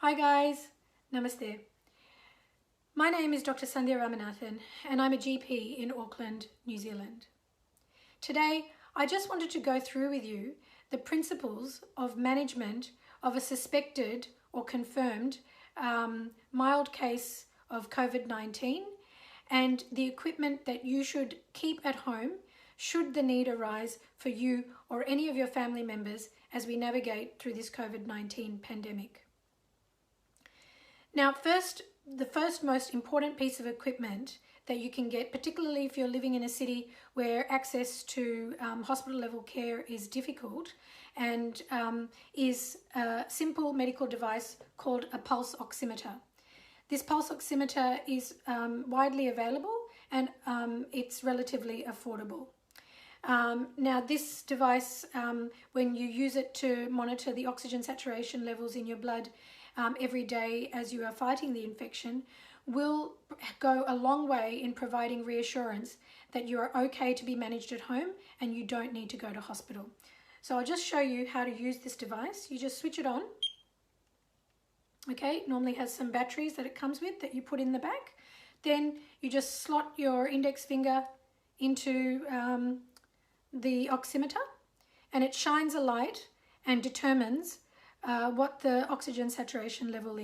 Hi guys, Namaste. My name is Dr. Sandhya Ramanathan and I'm a GP in Auckland, New Zealand. Today, I just wanted to go through with you the principles of management of a suspected or confirmed mild case of COVID-19 and the equipment that you should keep at home should the need arise for you or any of your family members as we navigate through this COVID-19 pandemic. Now, the first most important piece of equipment that you can get, particularly if you're living in a city where access to hospital level care is difficult, and is a simple medical device called a pulse oximeter. This pulse oximeter is widely available and it's relatively affordable. Now this device, when you use it to monitor the oxygen saturation levels in your blood every day as you are fighting the infection, will go a long way in providing reassurance that you are okay to be managed at home and you don't need to go to hospital. So I'll just show you how to use this device. You just switch it on. Okay, it normally has some batteries that it comes with that you put in the back. Then you just slot your index finger into the oximeter and it shines a light and determines what the oxygen saturation level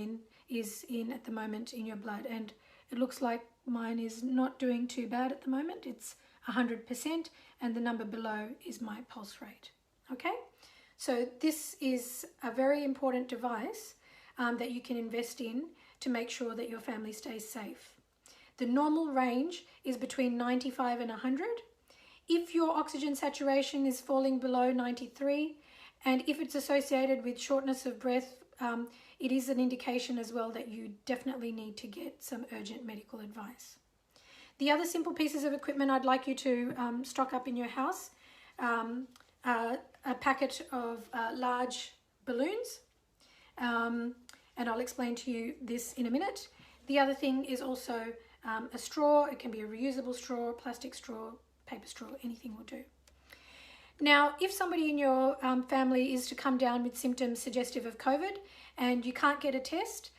is at the moment in your blood, and it looks like mine is not doing too bad at the moment. It's 100% and the number below is my pulse rate. Okay, so this is a very important device that you can invest in to make sure that your family stays safe. The normal range is between 95 and 100. If your oxygen saturation is falling below 93, and if it's associated with shortness of breath, it is an indication as well that you definitely need to get some urgent medical advice. The other simple pieces of equipment I'd like you to stock up in your house, a packet of large balloons, and I'll explain to you this in a minute. The other thing is also a straw. It can be a reusable straw, plastic straw, paper straw, anything will do. Now, if somebody in your family is to come down with symptoms suggestive of COVID and you can't get a test,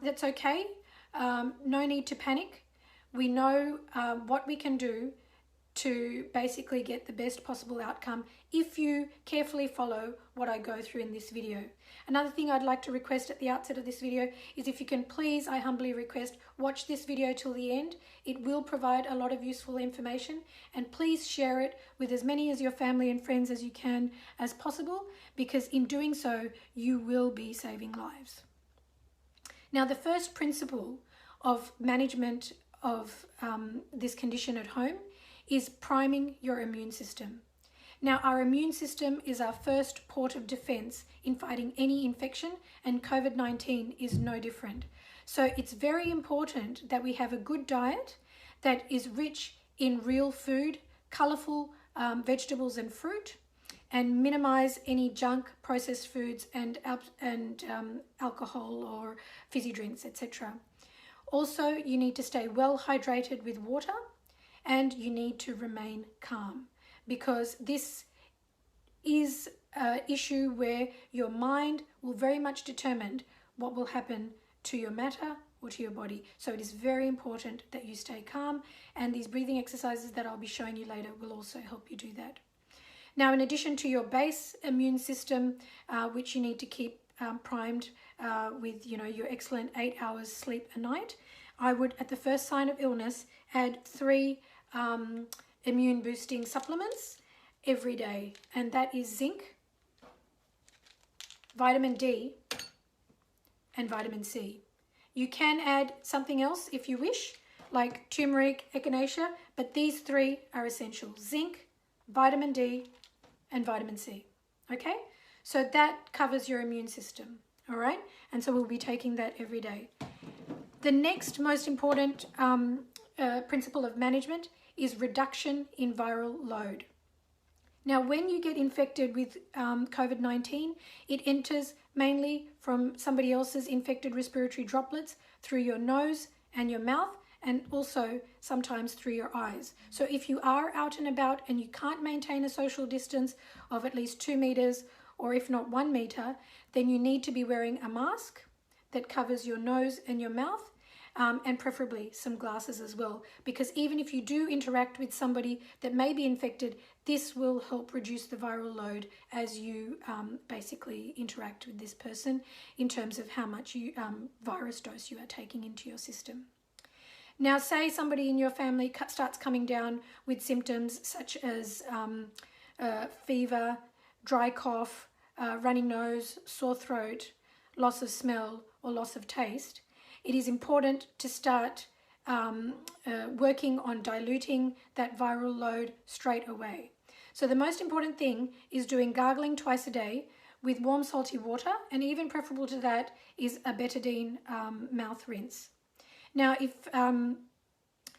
that's okay. No need to panic. We know what we can do to basically get the best possible outcome if you carefully follow what I go through in this video. Another thing I'd like to request at the outset of this video is if you can please, I humbly request, watch this video till the end. It will provide a lot of useful information, and please share it with as many of your family and friends as you can as possible, because in doing so you will be saving lives. Now, the first principle of management of this condition at home is priming your immune system. Now, our immune system is our first port of defense in fighting any infection, and COVID-19 is no different. So it's very important that we have a good diet that is rich in real food, colorful vegetables and fruit, and minimize any junk, processed foods and alcohol or fizzy drinks, etc. Also, you need to stay well hydrated with water, and you need to remain calm, because this is an issue where your mind will very much determine what will happen to your matter or to your body. So it is very important that you stay calm, and these breathing exercises that I'll be showing you later will also help you do that. Now, in addition to your base immune system, which you need to keep primed with your excellent 8 hours sleep a night, I would, at the first sign of illness, add 3 immune boosting supplements every day, and that is zinc, vitamin D, and vitamin C. You can add something else if you wish, like turmeric, echinacea, but these 3 are essential: zinc, vitamin D, and vitamin C. Okay, so that covers your immune system. All right, and so we'll be taking that every day. The next most important principle of management is reduction in viral load. Now, when you get infected with COVID-19, it enters mainly from somebody else's infected respiratory droplets through your nose and your mouth, and also sometimes through your eyes. So if you are out and about and you can't maintain a social distance of at least 2 meters, or if not 1 meter, then you need to be wearing a mask that covers your nose and your mouth, and preferably some glasses as well, because even if you do interact with somebody that may be infected, this will help reduce the viral load as you basically interact with this person in terms of how much virus dose you are taking into your system. Now, say somebody in your family starts coming down with symptoms such as fever, dry cough, running nose, sore throat, loss of smell or loss of taste. It is important to start working on diluting that viral load straight away. So the most important thing is doing gargling twice a day with warm salty water, and even preferable to that is a betadine mouth rinse. Now, if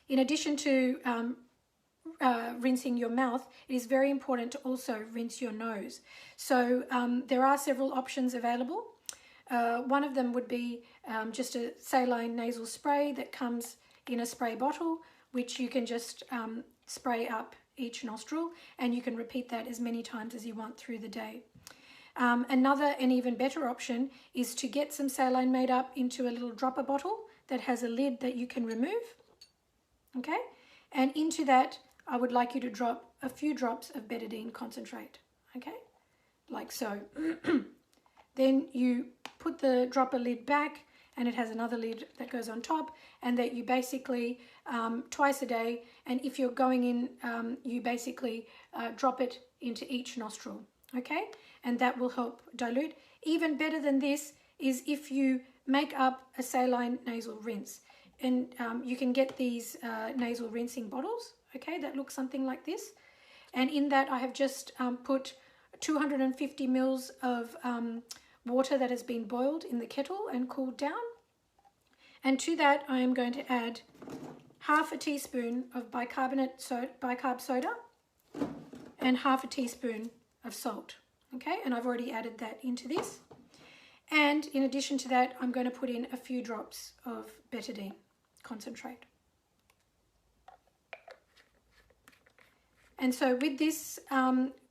in addition to rinsing your mouth, it is very important to also rinse your nose. So there are several options available. One of them would be just a saline nasal spray that comes in a spray bottle, which you can just spray up each nostril, and you can repeat that as many times as you want through the day. Another and even better option is to get some saline made up into a little dropper bottle that has a lid that you can remove. Okay, and into that I would like you to drop a few drops of betadine concentrate, okay, like so. Then you put the dropper lid back, and it has another lid that goes on top, and that you basically twice a day, and if you're going in, you basically drop it into each nostril, okay, and that will help dilute. Even better than this is if you make up a saline nasal rinse, and you can get these nasal rinsing bottles, okay, that look something like this, and in that I have just put 250 mils of water that has been boiled in the kettle and cooled down, and to that I am going to add half a teaspoon of bicarb soda and half a teaspoon of salt, okay, and I've already added that into this. And in addition to that, I'm going to put in a few drops of betadine concentrate. And so with this,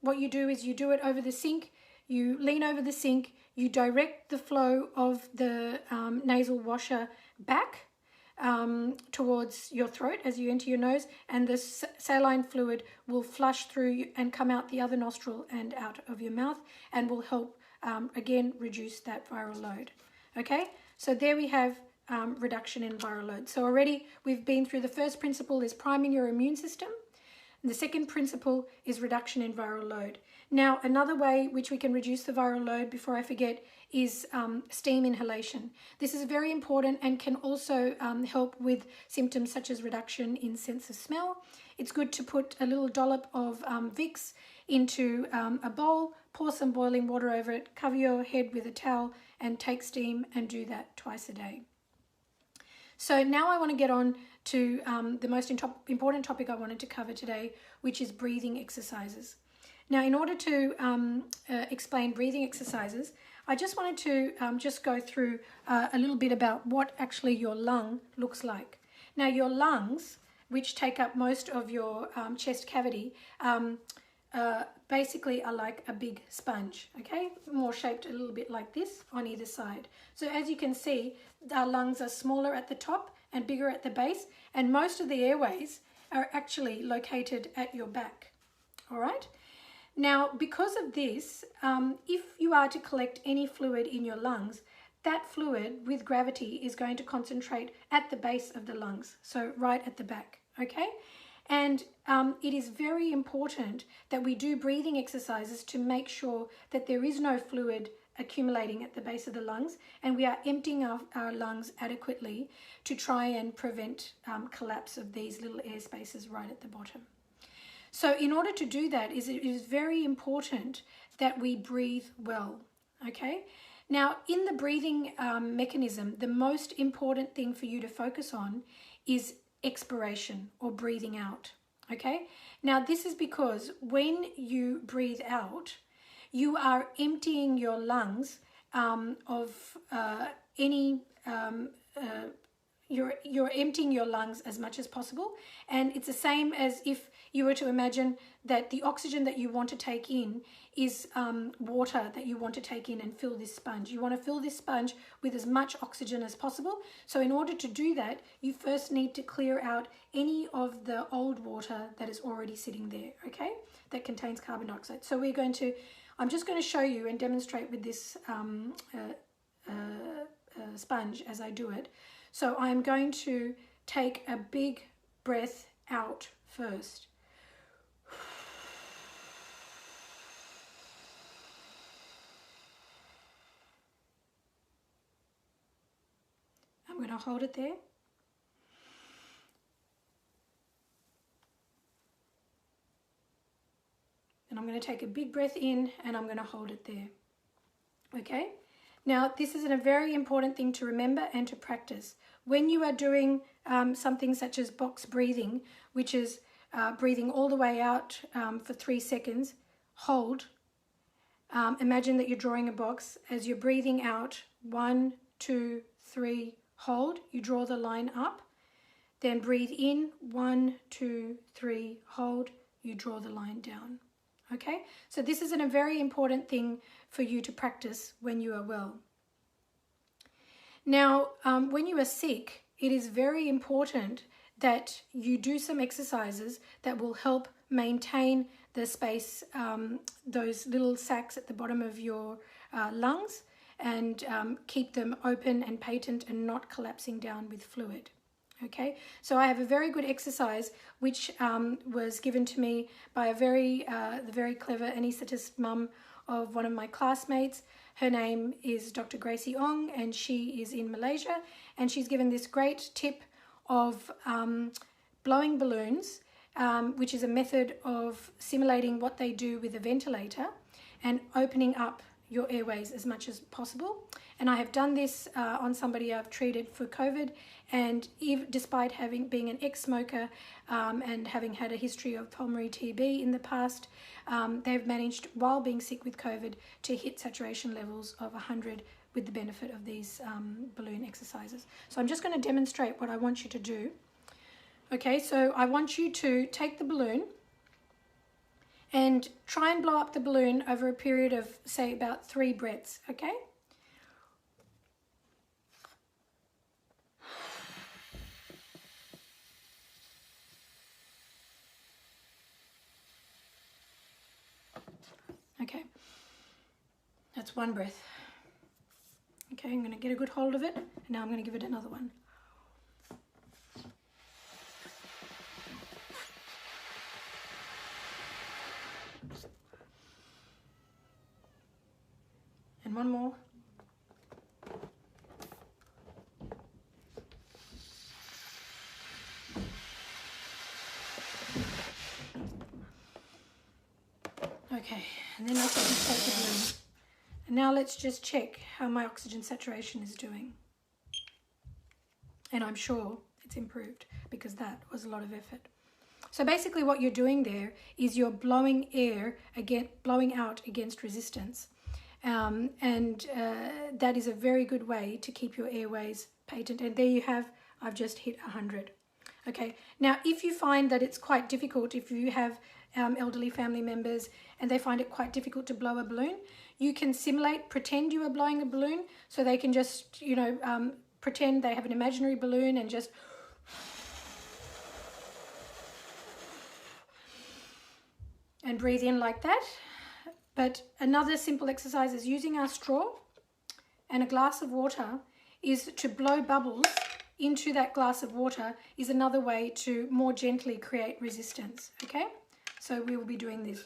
what you do is you do it over the sink, you lean over the sink, you direct the flow of the nasal washer back towards your throat as you enter your nose, and the saline fluid will flush through and come out the other nostril and out of your mouth, and will help again reduce that viral load. Okay, so there we have reduction in viral load. So already we've been through the first principle is priming your immune system. And the second principle is reduction in viral load. Now, another way which we can reduce the viral load, before I forget, is steam inhalation. This is very important and can also help with symptoms such as reduction in sense of smell. It's good to put a little dollop of Vicks into a bowl, pour some boiling water over it, cover your head with a towel and take steam, and do that twice a day. So now I want to get on to the most important topic I wanted to cover today, which is breathing exercises. Now, in order to explain breathing exercises, I just wanted to just go through a little bit about what actually your lung looks like. Now, your lungs, which take up most of your chest cavity, basically are like a big sponge, okay? More shaped a little bit like this on either side. So as you can see, our lungs are smaller at the top and bigger at the base, and most of the airways are actually located at your back, all right? Now, because of this, if you are to collect any fluid in your lungs, that fluid with gravity is going to concentrate at the base of the lungs, so right at the back, okay? And it is very important that we do breathing exercises to make sure that there is no fluid accumulating at the base of the lungs, and we are emptying our lungs adequately to try and prevent collapse of these little air spaces right at the bottom. So in order to do that, it is very important that we breathe well, okay? Now, in the breathing mechanism, the most important thing for you to focus on is expiration, or breathing out, okay? Now, this is because when you breathe out, you are emptying your lungs of any you're emptying your lungs as much as possible. And it's the same as if you were to imagine that the oxygen that you want to take in is water that you want to take in and fill this sponge. You want to fill this sponge with as much oxygen as possible. So in order to do that, you first need to clear out any of the old water that is already sitting there, okay, that contains carbon dioxide. So I'm just going to show you and demonstrate with this sponge as I do it. So I'm going to take a big breath out first. I'm going to hold it there. And I'm going to take a big breath in and I'm going to hold it there. Okay? Now, this is a very important thing to remember and to practice. When you are doing something such as box breathing, which is breathing all the way out for 3 seconds, hold. Imagine that you're drawing a box. As you're breathing out, 1, 2, 3, hold. You draw the line up. Then breathe in, 1, 2, 3, hold. You draw the line down. Okay, so this is a very important thing for you to practice when you are well. Now, when you are sick, it is very important that you do some exercises that will help maintain the space, those little sacs at the bottom of your lungs, and keep them open and patent and not collapsing down with fluid. Okay, so I have a very good exercise which was given to me by the very clever anaesthetist mum of one of my classmates. Her name is Dr. Gracie Ong, and she is in Malaysia, and she's given this great tip of blowing balloons, which is a method of simulating what they do with a ventilator and opening up your airways as much as possible. And I have done this on somebody I've treated for COVID, and despite being an ex-smoker and having had a history of pulmonary TB in the past, they've managed, while being sick with COVID, to hit saturation levels of 100 with the benefit of these balloon exercises. So I'm just going to demonstrate what I want you to do. Okay, so I want you to take the balloon and try and blow up the balloon over a period of, say, about 3 breaths, okay? Okay, that's 1 breath. Okay, I'm going to get a good hold of it, and now I'm going to give it another one. And 1 more. Okay, and then I can just take the balloon. And now let's just check how my oxygen saturation is doing. And I'm sure it's improved, because that was a lot of effort. So basically what you're doing there is you're blowing out against resistance. That is a very good way to keep your airways patent. And there you have, I've just hit 100. Okay, now if you find that it's quite difficult, if you have elderly family members and they find it quite difficult to blow a balloon, you can pretend you are blowing a balloon, so they can just, pretend they have an imaginary balloon and just and breathe in like that. But another simple exercise is using our straw and a glass of water is to blow bubbles into that glass of water, is another way to more gently create resistance, okay? So we will be doing this.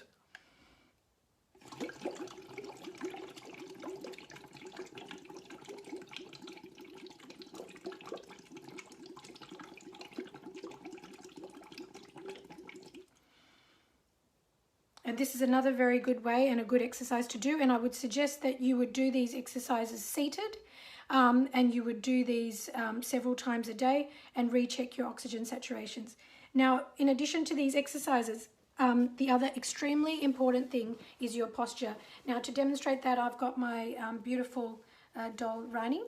And this is another very good way and a good exercise to do. And I would suggest that you would do these exercises seated, and you would do these several times a day and recheck your oxygen saturations. Now, in addition to these exercises, the other extremely important thing is your posture. Now, to demonstrate that, I've got my beautiful doll, Rani.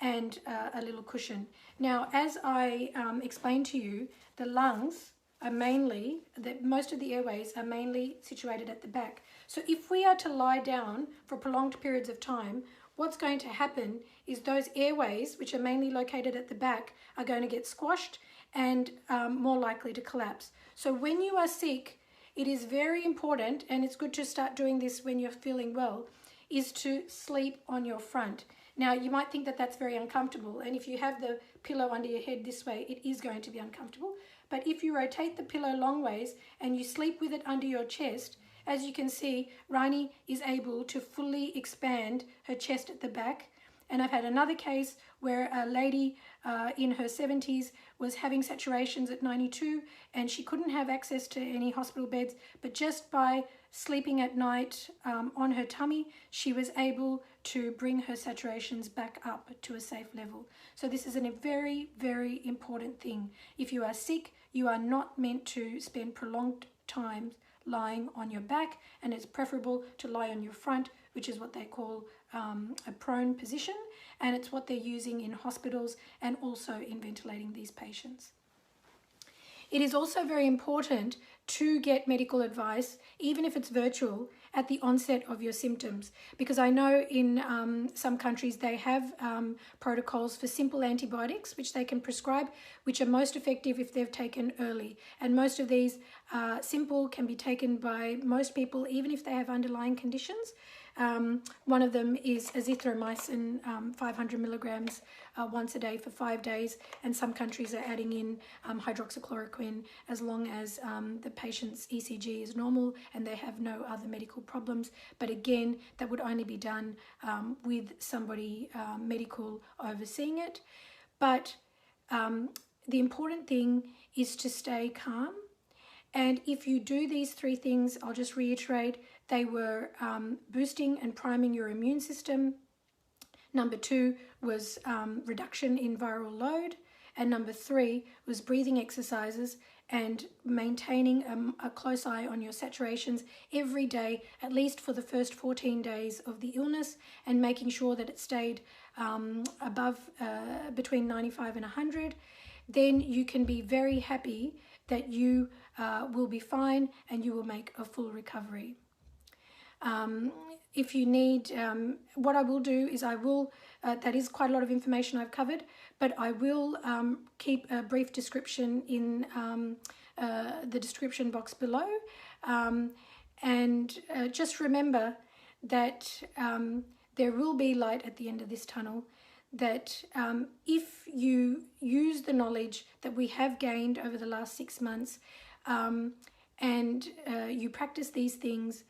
and a little cushion. Now, as I explained to you, the lungs are mainly, most of the airways are mainly situated at the back. So if we are to lie down for prolonged periods of time, what's going to happen is those airways, which are mainly located at the back, are going to get squashed and more likely to collapse. So when you are sick, it is very important, and it's good to start doing this when you're feeling well, is to sleep on your front. Now, you might think that that's very uncomfortable, and if you have the pillow under your head this way, it is going to be uncomfortable. But if you rotate the pillow long ways and you sleep with it under your chest, as you can see, Rani is able to fully expand her chest at the back. And I've had another case where a lady in her 70s was having saturations at 92, and she couldn't have access to any hospital beds, but just by sleeping at night on her tummy, she was able to bring her saturations back up to a safe level. So this is a very, very important thing. If you are sick, you are not meant to spend prolonged time lying on your back, and it's preferable to lie on your front, which is what they call a prone position, and it's what they're using in hospitals and also in ventilating these patients. It is also very important to get medical advice, even if it's virtual, at the onset of your symptoms, because I know in some countries they have protocols for simple antibiotics which they can prescribe, which are most effective if they've taken early, and most of these simple can be taken by most people even if they have underlying conditions. One of them is azithromycin, 500 milligrams once a day for 5 days, and some countries are adding in hydroxychloroquine as long as the patient's ECG is normal and they have no other medical problems. But again, that would only be done with somebody medical overseeing it. But the important thing is to stay calm. And if you do these 3 things, I'll just reiterate, they were boosting and priming your immune system. Number 2 was reduction in viral load. And number 3 was breathing exercises and maintaining a close eye on your saturations every day, at least for the first 14 days of the illness, and making sure that it stayed above between 95 and 100. Then you can be very happy that you will be fine and you will make a full recovery. If you need, what I will do is I will, that is quite a lot of information I've covered, but I will keep a brief description in the description box below. And just remember that there will be light at the end of this tunnel, that if you use the knowledge that we have gained over the last 6 months and you practice these things,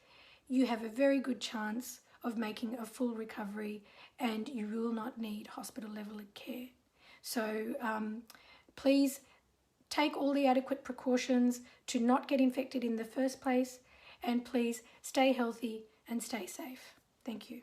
you have a very good chance of making a full recovery and you will not need hospital level care. So please take all the adequate precautions to not get infected in the first place, and please stay healthy and stay safe. Thank you.